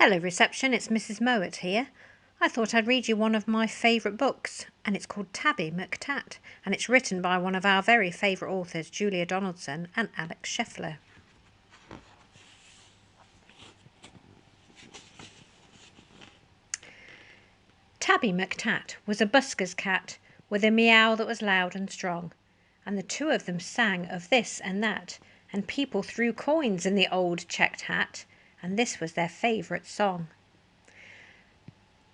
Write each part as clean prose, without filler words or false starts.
Hello reception, it's Mrs. Moat here. I thought I'd read you one of my favourite books, and it's called Tabby McTat, and it's written by one of our very favourite authors, Julia Donaldson and Alex Scheffler. Tabby McTat was a busker's cat with a meow that was loud and strong, and the two of them sang of this and that, and people threw coins in the old checked hat, and this was their favourite song.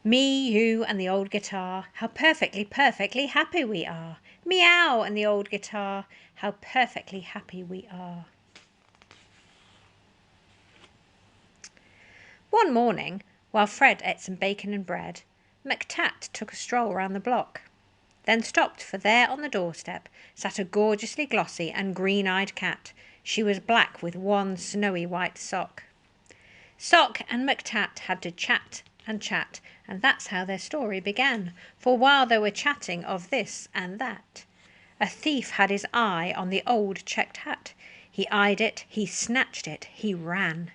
Me, you, and the old guitar, how perfectly happy we are. Meow, and the old guitar, how perfectly happy we are. One morning, while Fred ate some bacon and bread, McTat took a stroll round the block, then stopped, for there on the doorstep sat a gorgeously glossy and green-eyed cat. She was black with one snowy white sock. Sock and McTat had to chat, and that's how their story began. For while they were chatting of this and that, a thief had his eye on the old checked hat. He eyed it, he snatched it, he ran.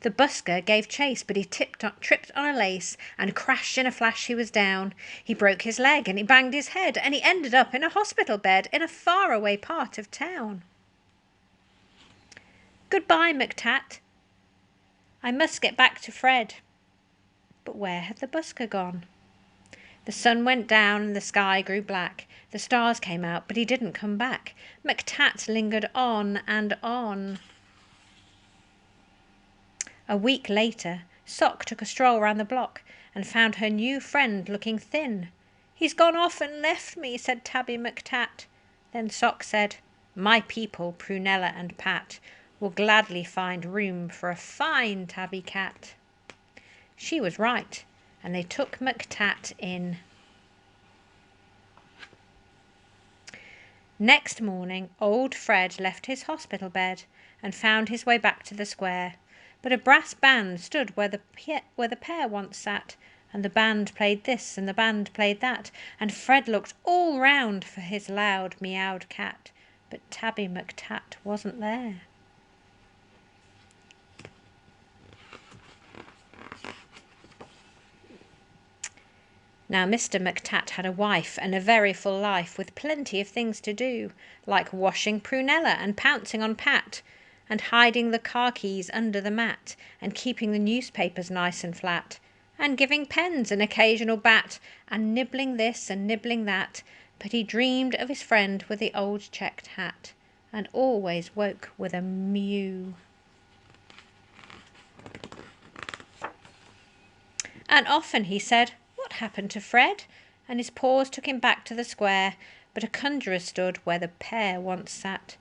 The busker gave chase, but he tripped on a lace, and crash in a flash he was down. He broke his leg, and he banged his head, and he ended up in a hospital bed in a faraway part of town. Goodbye, McTat. I must get back to Fred. But where had the busker gone? The sun went down and the sky grew black. The stars came out, but he didn't come back. McTat lingered on and on. A week later, Sock took a stroll round the block and found her new friend looking thin. He's gone off and left me, said Tabby McTat. Then Sock said, my people, Prunella and Pat, will gladly find room for a fine tabby cat. She was right, and they took McTat in. Next morning, old Fred left his hospital bed and found his way back to the square, but a brass band stood where the pair once sat, and the band played this and the band played that, and Fred looked all round for his loud meowed cat, but Tabby McTat wasn't there. Now Mr. McTat had a wife and a very full life, with plenty of things to do, like washing Prunella and pouncing on Pat, and hiding the car keys under the mat, and keeping the newspapers nice and flat, and giving pens an occasional bat, and nibbling this and nibbling that, but he dreamed of his friend with the old checked hat, and always woke with a mew. And often he said, what happened to Fred? And his paws took him back to the square, but a conjurer stood where the pair once sat.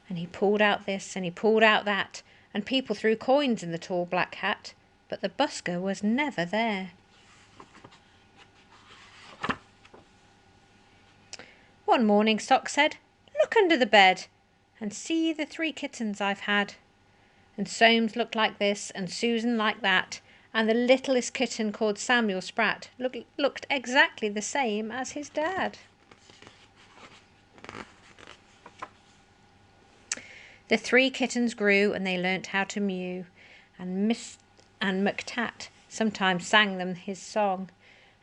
And he pulled out this and he pulled out that, and people threw coins in the tall black hat, but the busker was never there. One morning Sock said, look under the bed and see the 3 kittens I've had. And Soames looked like this and Susan like that, and the littlest kitten called Samuel Spratt looked exactly the same as his dad. The 3 kittens grew and they learnt how to mew, and McTat sometimes sang them his song,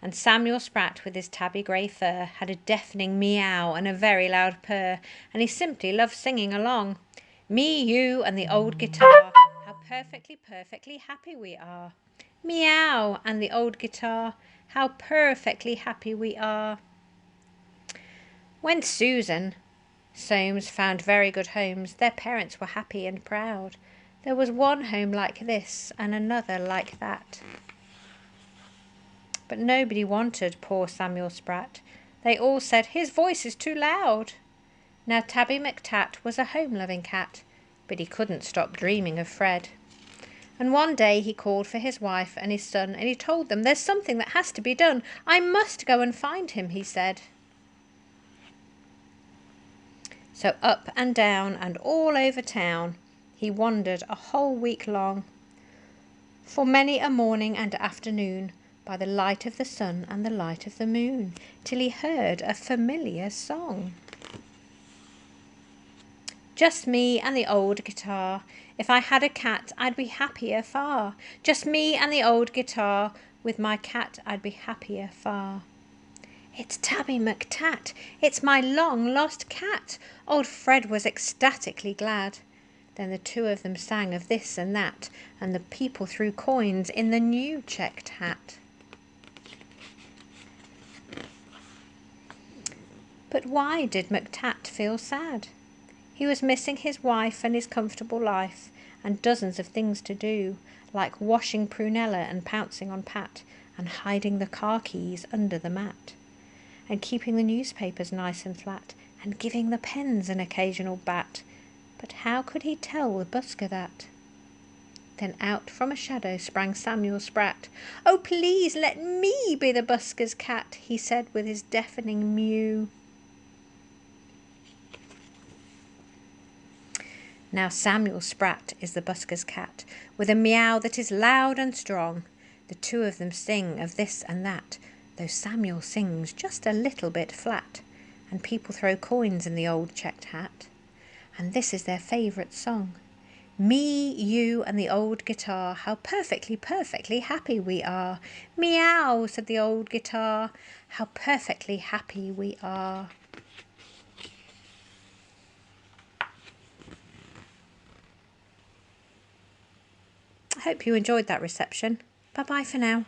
and Samuel Spratt with his tabby grey fur had a deafening meow and a very loud purr, and he simply loved singing along. Me, you, and the old guitar, how perfectly happy we are. Meow, and the old guitar, how perfectly happy we are. When Susan, Soames found very good homes, their parents were happy and proud. There was one home like this and another like that. But nobody wanted poor Samuel Spratt. They all said, his voice is too loud. Now Tabby McTat was a home-loving cat, but he couldn't stop dreaming of Fred. And one day he called for his wife and his son, and he told them, there's something that has to be done. I must go and find him, he said. So up and down and all over town he wandered a whole week long, for many a morning and afternoon, by the light of the sun and the light of the moon, till he heard a familiar song. Just me and the old guitar. If I had a cat, I'd be happier far. Just me and the old guitar. With my cat, I'd be happier far. It's Tabby McTat. It's my long-lost cat. Old Fred was ecstatically glad. Then the two of them sang of this and that, and the people threw coins in the new checked hat. But why did McTat feel sad? He was missing his wife and his comfortable life, and dozens of things to do, like washing Prunella and pouncing on Pat, and hiding the car keys under the mat, and keeping the newspapers nice and flat, and giving the pens an occasional bat. But how could he tell the busker that? Then out from a shadow sprang Samuel Sprat. "Oh, please let me be the busker's cat," he said with his deafening mew. Now Samuel Sprat is the busker's cat, with a meow that is loud and strong. The two of them sing of this and that, though Samuel sings just a little bit flat, and people throw coins in the old checked hat. And this is their favourite song. Me, you and the old guitar, how perfectly, perfectly happy we are. Meow, said the old guitar, how perfectly happy we are. I hope you enjoyed that reception. Bye-bye for now.